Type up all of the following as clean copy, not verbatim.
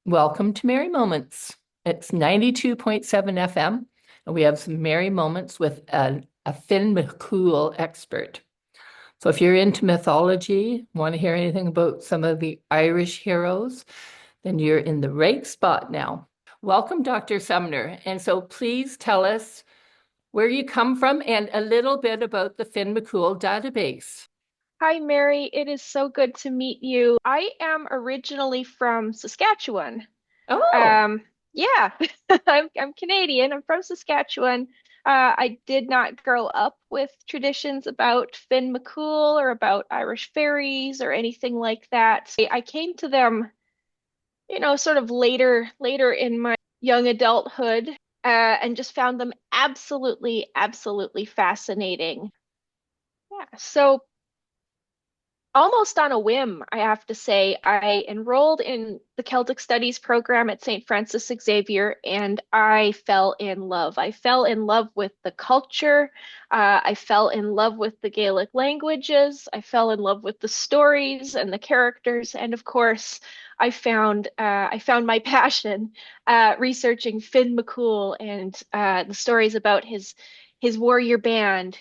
Welcome to Merry Moments. It's 92.7 FM, and we have some merry moments with a Finn McCool expert. So if you're into mythology, want to hear anything about some of the Irish heroes, then you're in the right spot now. Welcome, Dr. Sumner. And so please tell us where you come from and a little bit about the Finn McCool database. Hi, Mary. It is so good to meet you. I am originally from Saskatchewan. Oh, Um, yeah, I'm Canadian. I'm from Saskatchewan. I did not grow up with traditions about Finn McCool or about Irish fairies or anything like that. I came to them, sort of later in my young adulthood, and just found them absolutely fascinating. Yeah. So almost on a whim, I have to say, I enrolled in the Celtic Studies program at St. Francis Xavier, and I fell in love. I fell in love with the culture. I fell in love with the Gaelic languages. I fell in love with the stories and the characters, and of course, I found my passion researching Finn McCool and the stories about his warrior band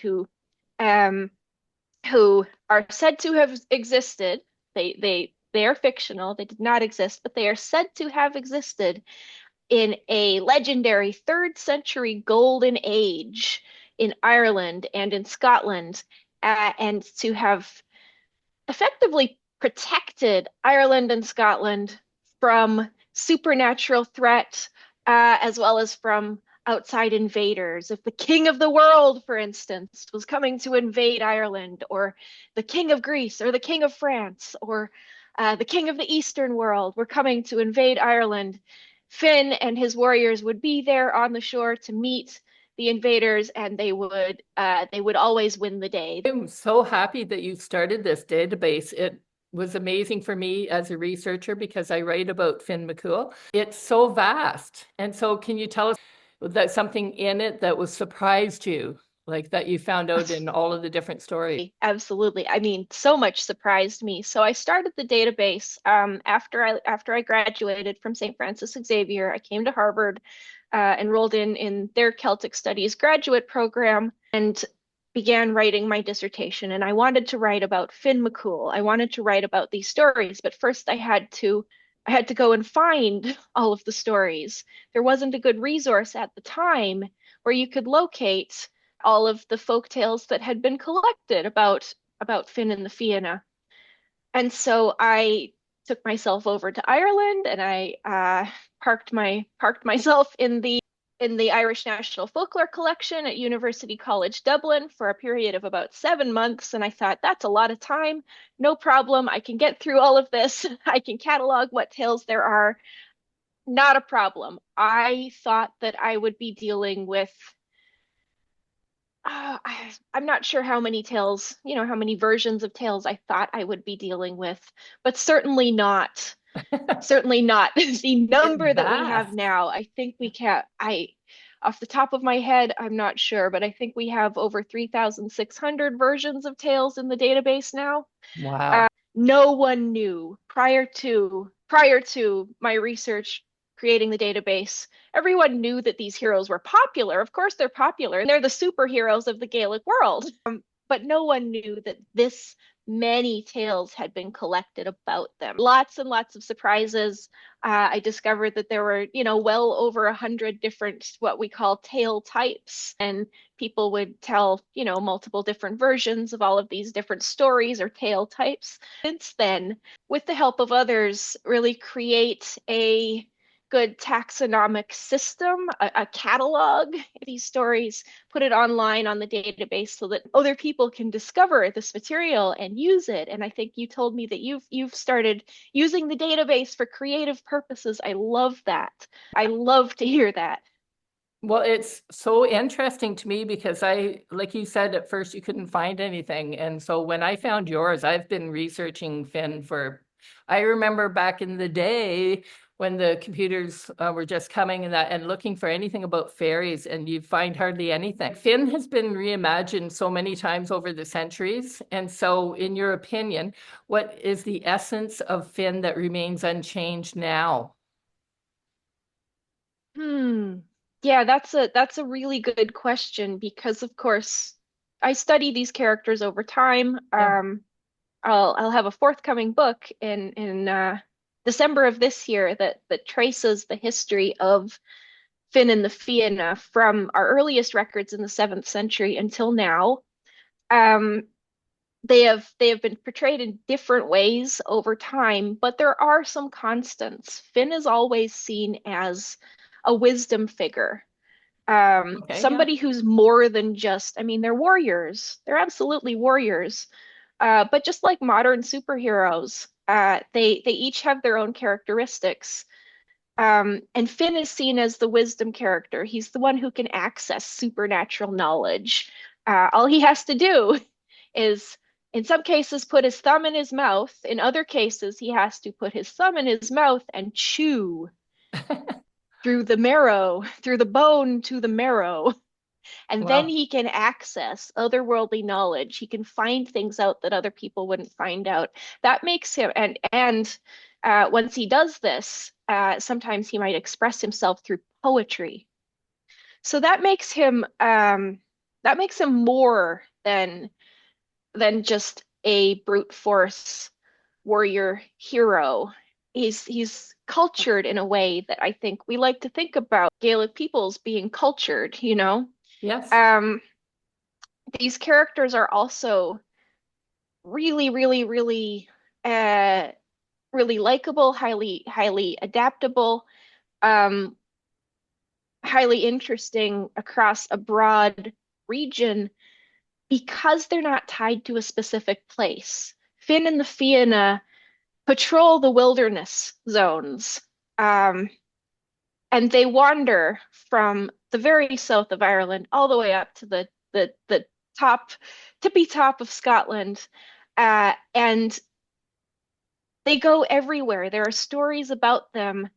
um, who are said to have existed. They are fictional. They did not exist, but they are said to have existed in a legendary third century golden age in Ireland and in Scotland, and to have effectively protected Ireland and Scotland from supernatural threat, as well as from outside invaders. If the king of the world, for instance, was coming to invade Ireland, or the king of Greece, or the king of France, or the king of the Eastern world were coming to invade Ireland, Finn and his warriors would be there on the shore to meet the invaders, and they would always win the day. I'm so happy that you started this database. It was amazing for me as a researcher because I write about Finn McCool. It's so vast. And so can you tell us that something in it that was surprised you, like that you found out in all of the different stories? Absolutely. I mean, so much surprised me. So I started the database after I graduated from St. Francis Xavier. I came to Harvard, enrolled in their Celtic Studies graduate program, and began writing my dissertation. And I wanted to write about Finn McCool. I wanted to write about these stories, but first I had to go and find all of the stories. There wasn't a good resource at the time where you could locate all of the folk tales that had been collected about Finn and the Fianna. And so I took myself over to Ireland, and I parked myself in the Irish National Folklore Collection at University College Dublin for a period of about 7 months. And I thought, that's a lot of time. No problem. I can get through all of this. I can catalog what tales there are. Not a problem. I thought that I would be dealing with I'm not sure how many tales, how many versions of tales I thought I would be dealing with, but certainly not the It's number that we have vast. now. I think we can, off the top of my head, I'm not sure, but I think we have over 3,600 versions of tales in the database now. Wow. No one knew prior to my research creating the database. Everyone knew that these heroes were popular. Of course, they're popular, and they're the superheroes of the Gaelic world. But no one knew that this many tales had been collected about them. Lots and lots of surprises. I discovered that there were, well over 100 different what we call tale types, and people would tell, multiple different versions of all of these different stories or tale types. Since then, with the help of others, really create a good taxonomic system, a catalog of these stories, put it online on the database so that other people can discover this material and use it. And I think you told me that you've started using the database for creative purposes. I love that. I love to hear that. Well, it's so interesting to me because like you said, at first you couldn't find anything. And so when I found yours, I've been researching Finn I remember back in the day when the computers were just coming and looking for anything about fairies, and you find hardly anything. Finn has been reimagined so many times over the centuries. And so, in your opinion, what is the essence of Finn that remains unchanged now? Hmm. Yeah, that's a really good question because of course I study these characters over time. Yeah. I'll have a forthcoming book in December of this year that traces the history of Finn and the Fianna from our earliest records in the 7th century until now. Um, they have been portrayed in different ways over time, but there are some constants. Finn is always seen as a wisdom figure, Okay. Yeah. somebody who's more than just, I mean, they're warriors. They're absolutely warriors. But just like modern superheroes, they each have their own characteristics. And Finn is seen as the wisdom character. He's the one who can access supernatural knowledge. All he has to do is, in some cases, put his thumb in his mouth. In other cases, he has to put his thumb in his mouth and chew through the marrow, through the bone to the marrow. And then Wow. he can access otherworldly knowledge. He can find things out that other people wouldn't find out. That makes him, and once he does this, sometimes he might express himself through poetry. So that makes him more than just a brute force warrior hero. He's cultured in a way that I think we like to think about Gaelic peoples being cultured, you know? Yes. Um, these characters are also really, really, really, uh, really likable, highly adaptable, um, highly interesting across a broad region because they're not tied to a specific place. Finn and the Fianna patrol the wilderness zones, um, and they wander from the very south of Ireland all the way up to the top tippy top of Scotland. And they go everywhere. There are stories about them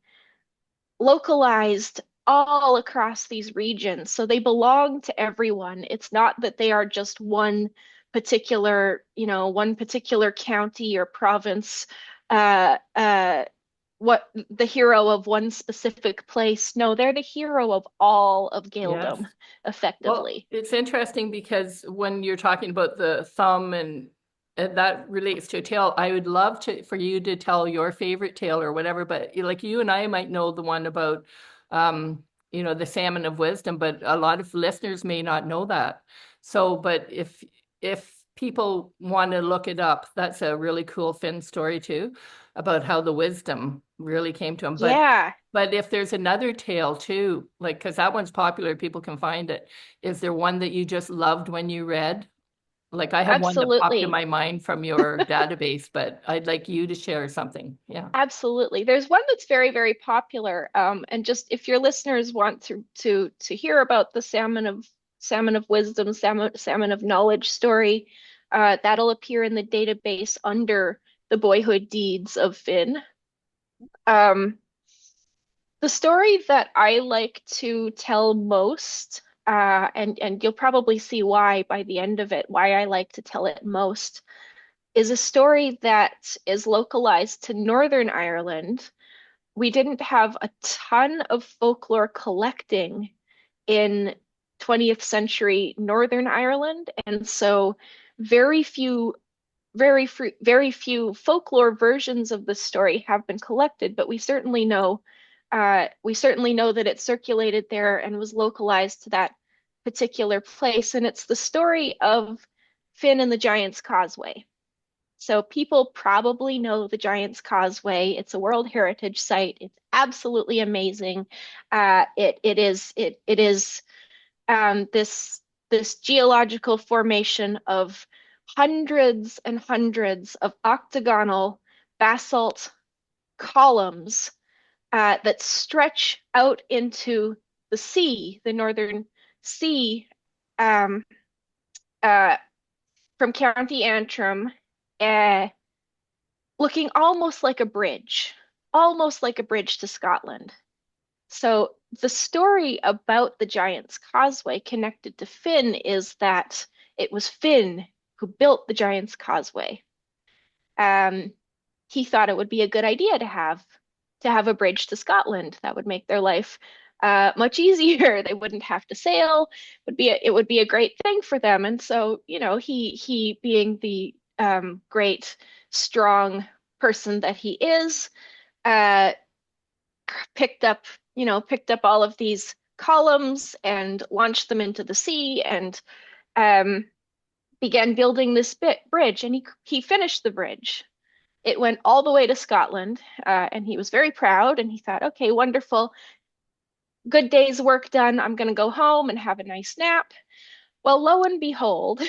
localized all across these regions. So they belong to everyone. It's not that they are just one particular county or province, uh, uh, what the hero of one specific place. No, they're the hero of all of Yes. Gaeldom, Well, effectively. it's interesting because when you're talking about the thumb and that relates to a tale, I would love to for you to tell your favorite tale or whatever, but like you and I might know the one about um, the salmon of wisdom, but a lot of listeners may not know that. So, but if people want to look it up, that's a really cool Finn story too, about how the wisdom really came to him. Yeah, But if there's another tale too, like because that one's popular, people can find it. Is there one that you just loved when you read? Like I have one that popped in absolutely. my mind from your database, but I'd like you to share something. Yeah. Absolutely. There's one that's very, very popular. And just if your listeners want to hear about the salmon of wisdom, salmon of knowledge story, that'll appear in the database under the boyhood deeds of Finn. Um, the story that I like to tell most, and you'll probably see why by the end of it, why I like to tell it most, is a story that is localized to Northern Ireland. We didn't have a ton of folklore collecting in 20th century Northern Ireland, and so very few, very few folklore versions of the story have been collected. But we certainly know that it circulated there and was localized to that particular place, and it's the story of Finn and the Giant's Causeway. So people probably know the Giant's Causeway. It's a World Heritage Site. It's absolutely amazing. It is this geological formation of hundreds and hundreds of octagonal basalt columns that stretch out into the sea, the Northern Sea, um, uh, from County Antrim. Uh, Looking almost like a bridge to Scotland. So the story about the Giant's Causeway connected to Finn is that it was Finn who built the Giant's Causeway. Um, he thought it would be a good idea to have a bridge to Scotland that would make their life much easier. They wouldn't have to sail. It would be a great thing for them. And so, he being the great, strong person that he is, uh, picked up, picked up all of these columns and launched them into the sea and um, began building this bridge. And he finished the bridge. It went all the way to Scotland, and he was very proud. And he thought, okay, wonderful, good day's work done. I'm going to go home and have a nice nap. Well, lo and behold,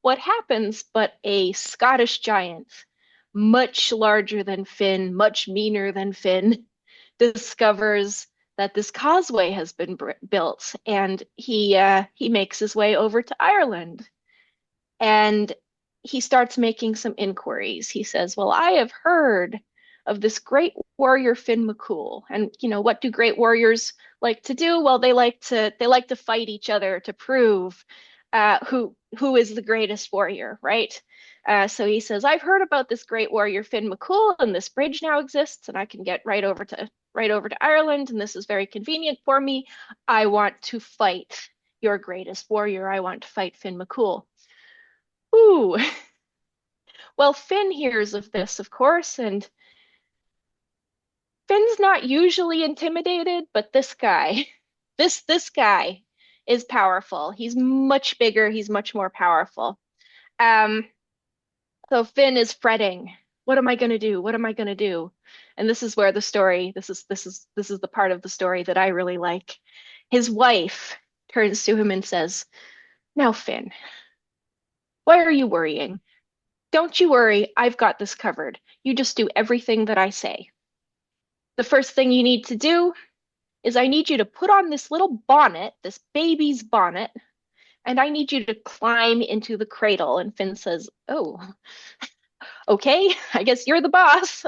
what happens but a Scottish giant, much larger than Finn, much meaner than Finn, discovers that this causeway has been built, and he makes his way over to Ireland, and he starts making some inquiries. He says, "Well, I have heard of this great warrior Finn McCool, and what do great warriors like to do? Well, they like to fight each other to prove who is the greatest warrior, right?" So he says, "I've heard about this great warrior Finn McCool, and this bridge now exists, and I can get right over to Ireland, and this is very convenient for me. I want to fight your greatest warrior. I want to fight Finn McCool." Ooh. Well, Finn hears of this, of course, and Finn's not usually intimidated, but this guy, this guy is powerful. He's much bigger, he's much more powerful. Um, so Finn is fretting. What am I going to do? What am I going to do? And this is where the story, this is the part of the story that I really like. His wife turns to him and says, "Now, Finn, why are you worrying? Don't you worry, I've got this covered. You just do everything that I say. The first thing you need to do is I need you to put on this little bonnet, this baby's bonnet, and I need you to climb into the cradle." And Finn says, "Oh, okay, I guess you're the boss."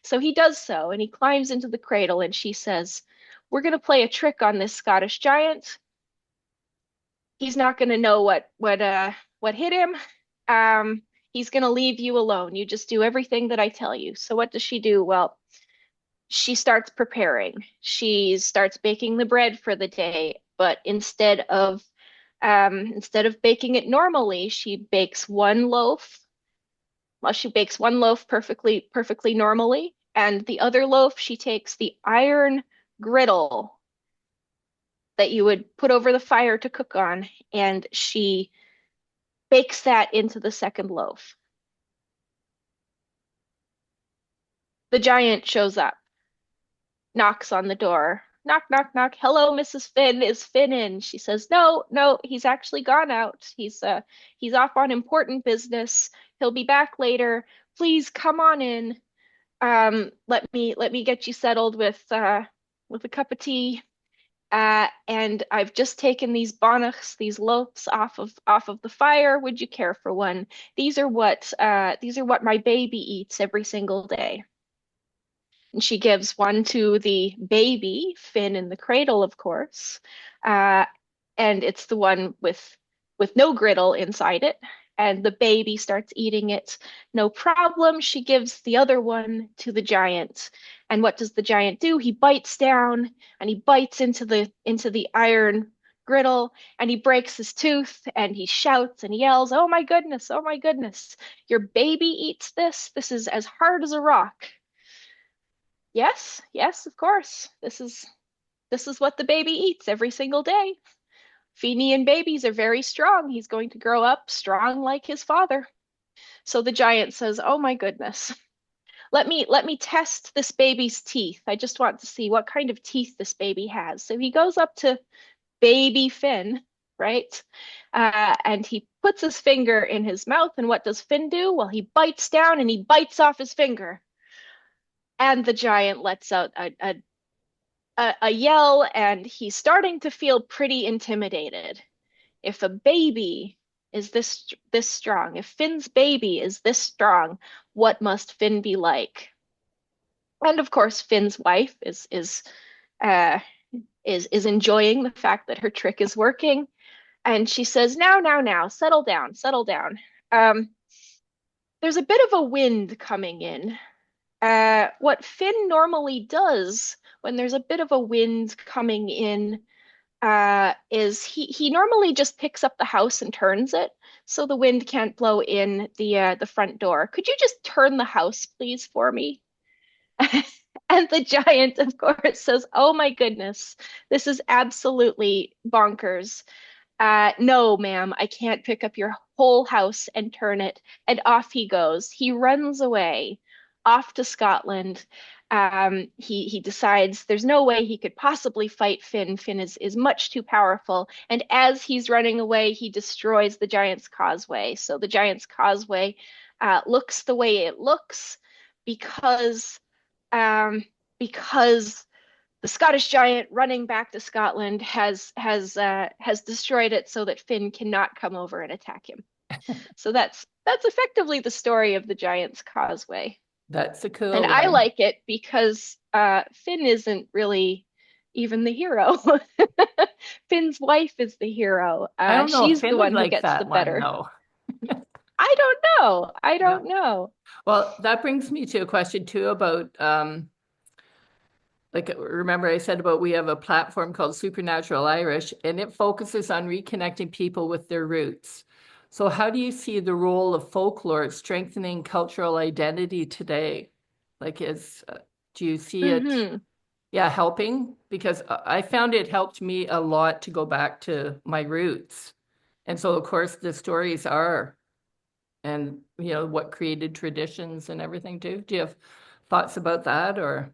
So he does so, and he climbs into the cradle, and she says, "We're going to play a trick on this Scottish giant. He's not going to know what hit him. Um, he's going to leave you alone. You just do everything that I tell you." So what does she do? Well, she starts preparing. She starts baking the bread for the day, but instead of baking it normally, she bakes one loaf. Well, she bakes one loaf perfectly normally, and the other loaf she takes the iron griddle that you would put over the fire to cook on, and she bakes that into the second loaf. The giant shows up, knocks on the door. Knock, knock, knock. "Hello, Mrs. Finn. Is Finn in?" She says, "No, no, he's actually gone out. He's off on important business. He'll be back later. Please come on in. Let me get you settled with a cup of tea. And I've just taken these bonnets, these loaves off of the fire. Would you care for one? These are what my baby eats every single day." And she gives one to the baby, Finn in the cradle, of course. Uh, and it's the one with no griddle inside it. And the baby starts eating it. No problem. She gives the other one to the giant. And what does the giant do? He bites down and he bites into the iron griddle, and he breaks his tooth, and he shouts and yells, "Oh my goodness, oh my goodness. Your baby eats this? This is as hard as a rock." Yes, yes, of course. This is what the baby eats every single day. Fenian babies are very strong. He's going to grow up strong like his father. So the giant says, "Oh my goodness. Let me test this baby's teeth. I just want to see what kind of teeth this baby has." So he goes up to baby Finn, right? And he puts his finger in his mouth, and what does Finn do? Well, he bites down and he bites off his finger. And the giant lets out a yell, and he's starting to feel pretty intimidated. If a baby is this strong, if Finn's baby is this strong, what must Finn be like? And of course, Finn's wife uh, is enjoying the fact that her trick is working, and she says, "Now, now, now, settle down, settle down. Um, there's a bit of a wind coming in. what Finn normally does when there's a bit of a wind coming in, is he normally just picks up the house and turns it so the wind can't blow in the front door. Could you just turn the house, please, for me? And the giant, of course, says, "Oh my goodness, this is absolutely bonkers. No, ma'am, I can't pick up your whole house and turn it." And off he goes. He runs away off to Scotland. He decides there's no way he could possibly fight Finn. Finn is much too powerful. And as he's running away, he destroys the Giant's Causeway. So the Giant's Causeway looks the way it looks because um, because the Scottish giant running back to Scotland has destroyed it so that Finn cannot come over and attack him. So that's effectively the story of the Giant's Causeway. That's a And cool I one. like it because Finn isn't really even the hero. Finn's wife is the hero. I don't know if She's the Finn would one who like gets the that one better. though. I don't know. I Yeah. don't know. Well, that brings me to a question too about like remember I said about we have a platform called Supernatural Irish and it focuses on reconnecting people with their roots. So how do you see the role of folklore strengthening cultural identity today? Like do you see it Hmm. yeah helping? Because I found it helped me a lot to go back to my roots. And so of course the stories are and what created traditions and everything too. Do you have thoughts about that or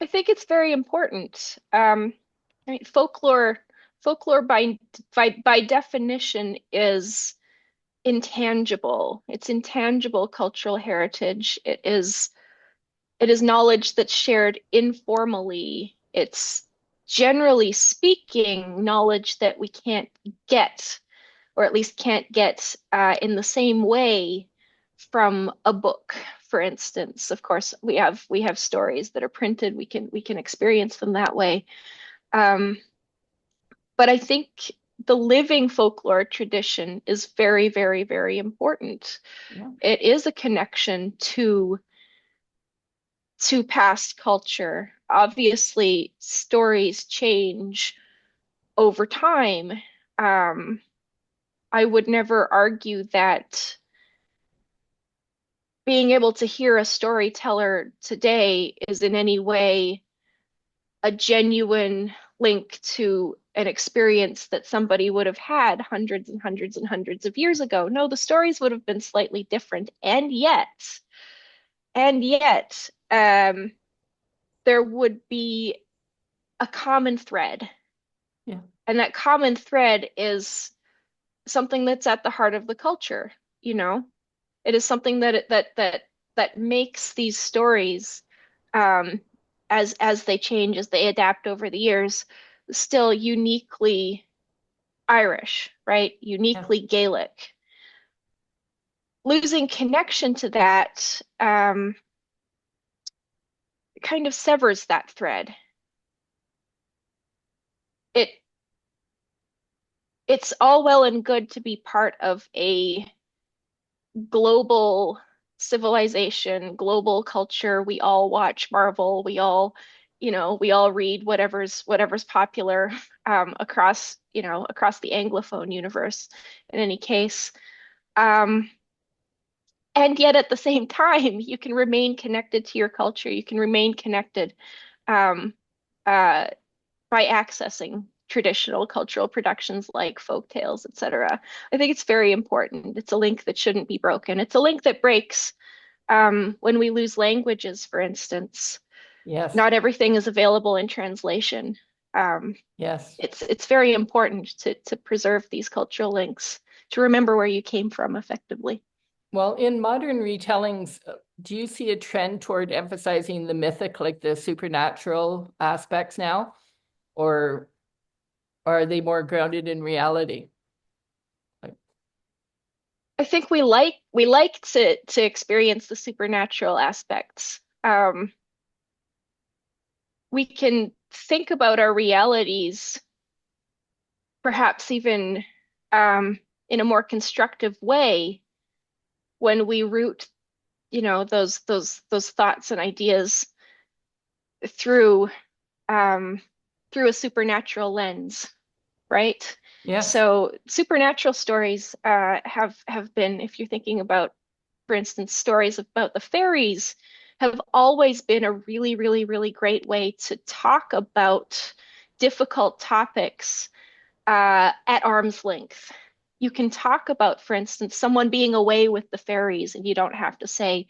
I think it's very important. I mean, folklore by definition is intangible. It's intangible cultural heritage. It is knowledge that's shared informally. It's generally speaking knowledge that we can't get, or at least can't get in the same way from a book, for instance. Of course, we have stories that are printed. We can experience them that way. Um, but I think the living folklore tradition is very, very, very important. yeah. It is a connection to past culture. Obviously, stories change over time. Um, I would never argue that being able to hear a storyteller today is in any way a genuine link to an experience that somebody would have had hundreds and hundreds and hundreds of years ago. No, the stories would have been slightly different. And yet, there would be a common thread. Yeah. And that common thread is something that's at the heart of the culture, you know? It is something that makes these stories, um, as they change, as they adapt over the years, still uniquely Irish, right? Yeah. Uniquely Gaelic. Losing connection to that kind of severs that thread. It it's all well and good to be part of a global civilization, global culture. We all watch Marvel. We all read whatever's popular across the Anglophone universe in any case. Um, and yet at the same time, you can remain connected to your culture. You can remain connected um, uh, by accessing traditional cultural productions like folk tales, etc. I think it's very important. It's a link that shouldn't be broken. It's a link that breaks when we lose languages, for instance. Yes. Not everything is available in translation. Um, Yes. it's very important to preserve these cultural links, to remember where you came from effectively. Well, in modern retellings, do you see a trend toward emphasizing the mythic, like the supernatural aspects now, or are they more grounded in reality? Like, I think we like to experience the supernatural aspects. We can think about our realities, perhaps even in a more constructive way when we root, those thoughts and ideas through um, through a supernatural lens, right? Yes. So supernatural stories have been, if you're thinking about, for instance, stories about the fairies, have always been a really, really, really great way to talk about difficult topics at arm's length. You can talk about, for instance, someone being away with the fairies, and you don't have to say,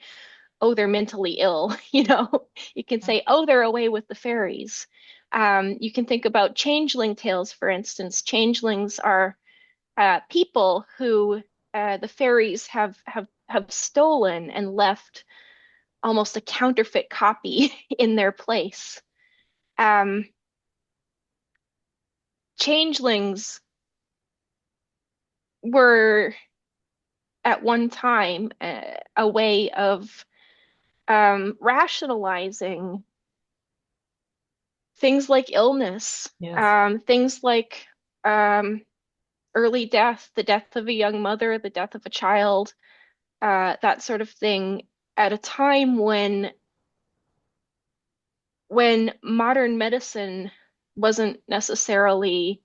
oh, they're mentally ill, You can say, oh, they're away with the fairies. You can think about changeling tales, for instance. Changelings are people who the fairies have stolen and left almost a counterfeit copy in their place. Um, Changelings were at one time a way of rationalizing things like illness, Yes. things like um, early death, the death of a young mother, the death of a child, that sort of thing, at a time when modern medicine wasn't necessarily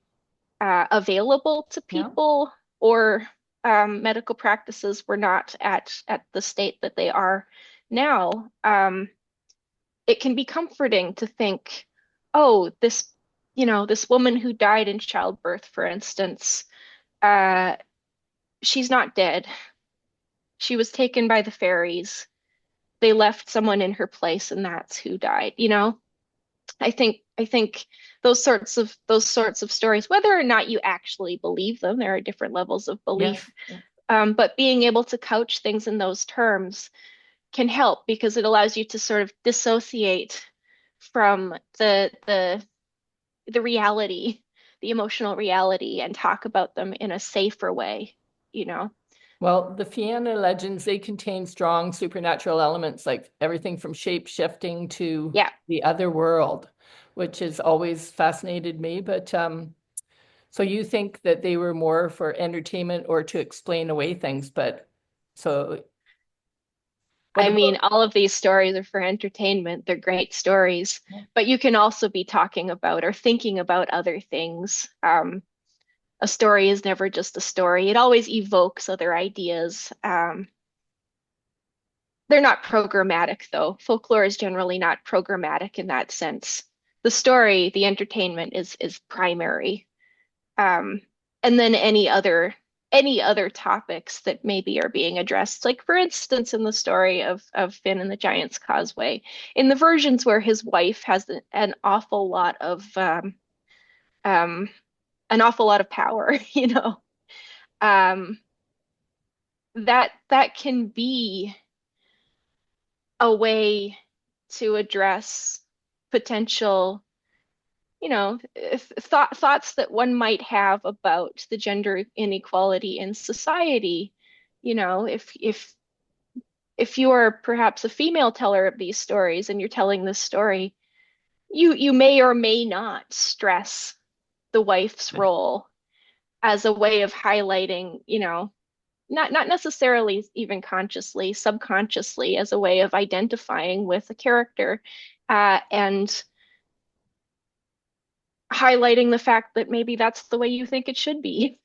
available to Yeah. people, or medical practices were not at the state that they are now. It can be comforting to think, oh, this woman who died in childbirth, for instance, uh, she's not dead. She was taken by the fairies. They left someone in her place, and that's who died, I think those sorts of stories, whether or not you actually believe them, there are different levels of Yes. belief. Yeah. But being able to couch things in those terms can help, because it allows you to sort of dissociate from the reality, the emotional reality, and talk about them in a safer way. Well, the Fianna legends, they contain strong supernatural elements, like everything from shape shifting to Yeah. the other world, which has always fascinated me. But so you think that they were more for entertainment or to explain away things, but so what I mean, about all of these stories are for entertainment. They're great stories, but you can also be talking about or thinking about other things. A story is never just a story. It always evokes other ideas. They're not programmatic, though. Folklore is generally not programmatic in that sense. The story, the entertainment is primary. Um, and then any other topics that maybe are being addressed. Like, for instance, in the story of Finn and the Giant's Causeway, in the versions where his wife has um, an awful lot of power, um, that can be a way to address potential, thoughts that one might have about the gender inequality in society. If you are perhaps a female teller of these stories and you're telling this story, you may or may not stress the wife's role as a way of highlighting, not necessarily even consciously, subconsciously, as a way of identifying with a character, and highlighting the fact that maybe that's the way you think it should be.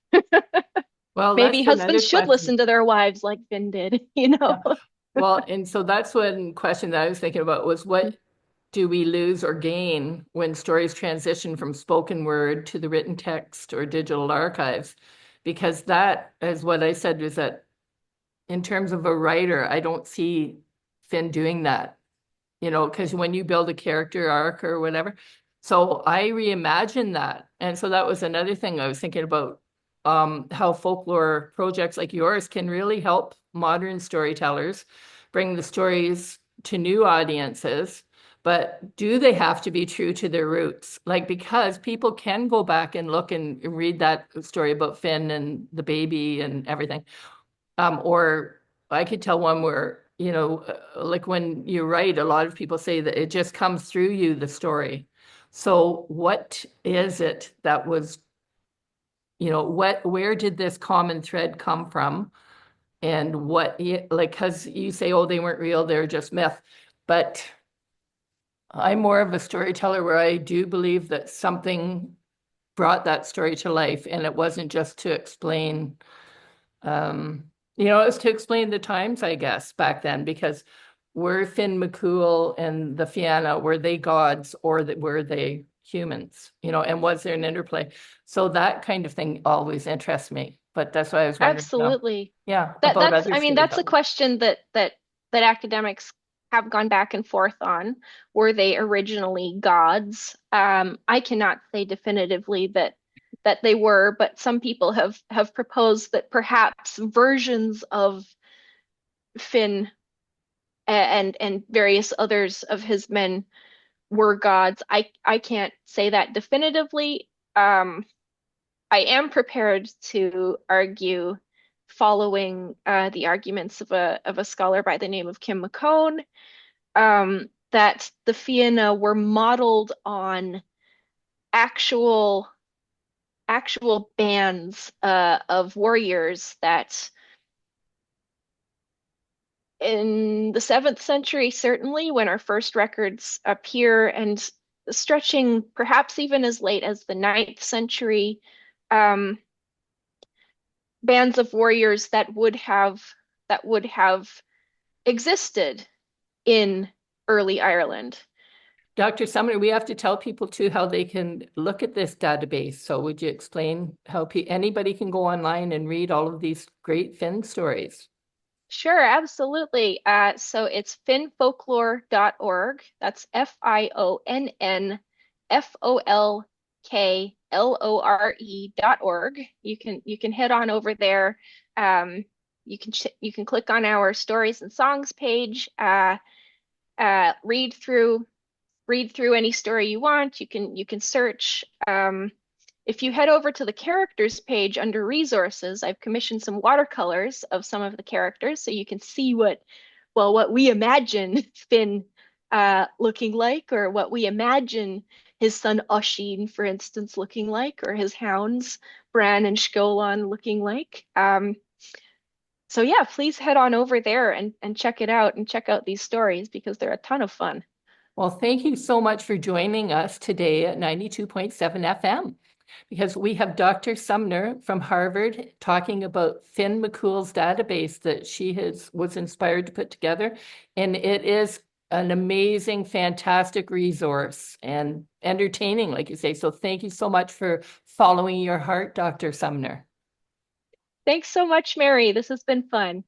well, Maybe that's another husbands should question. listen to their wives like Finn did. Yeah. Well, and so that's one question that I was thinking about was what do we lose or gain when stories transition from spoken word to the written text or digital archives? Because that is what I said was that in terms of a writer, I don't see Finn doing that, because when you build a character arc or whatever, so I reimagine that. And so that was another thing I was thinking about, how folklore projects like yours can really help modern storytellers bring the stories to new audiences. But do they have to be true to their roots? Like, because people can go back and look and read that story about Finn and the baby and everything. Or I could tell one where, like when you write, a lot of people say that it just comes through you, the story. So what is it that was, where did this common thread come from? and what, like, because you say, oh, they weren't real, they're just myth. But I'm more of a storyteller where I do believe that something brought that story to life, and it wasn't just to explain, it was to explain the times, I guess, back then, because were Finn McCool and the Fianna, were they gods or were they humans? And was there an interplay? So that kind of thing always interests me. But that's why I was wondering, Absolutely. yeah, That about that's other I mean that's a storytelling. question that academics have gone back and forth on. Were they originally gods? I cannot say definitively that they were, but some people have proposed that perhaps versions of Finn and various others of his men were gods. I can't say that definitively. I am prepared to argue, following the arguments of a scholar by the name of Cumhaill, that the Fianna were modeled on actual actual bands of warriors that in the 7th century, certainly, when our first records appear, and stretching perhaps even as late as the 9th century, um, bands of warriors that would have existed in early Ireland. Dr. Sumner, we have to tell people too how they can look at this database. So would you explain how anybody can go online and read all of these great Finn stories? Sure, absolutely. So it's finnfolklore.org. That's FIONNFOLKLORE.org. You can head on over there. You can click on our stories and songs page. Read through any story you want. You can search. If you head over to the characters page under resources, I've commissioned some watercolors of some of the characters so you can see what we imagine Finn looking like, or what we imagine his son Oisin, for instance, looking like, or his hounds Bran and Scolan looking like. So yeah, please head on over there and check it out and check out these stories because they're a ton of fun. Well, thank you so much for joining us today at 92.7 FM, because we have Dr. Sumner from Harvard talking about Finn McCool's database that was inspired to put together. And it is an amazing, fantastic resource and entertaining, like you say. So thank you so much for following your heart, Dr. Sumner. Thanks so much, Mary. This has been fun.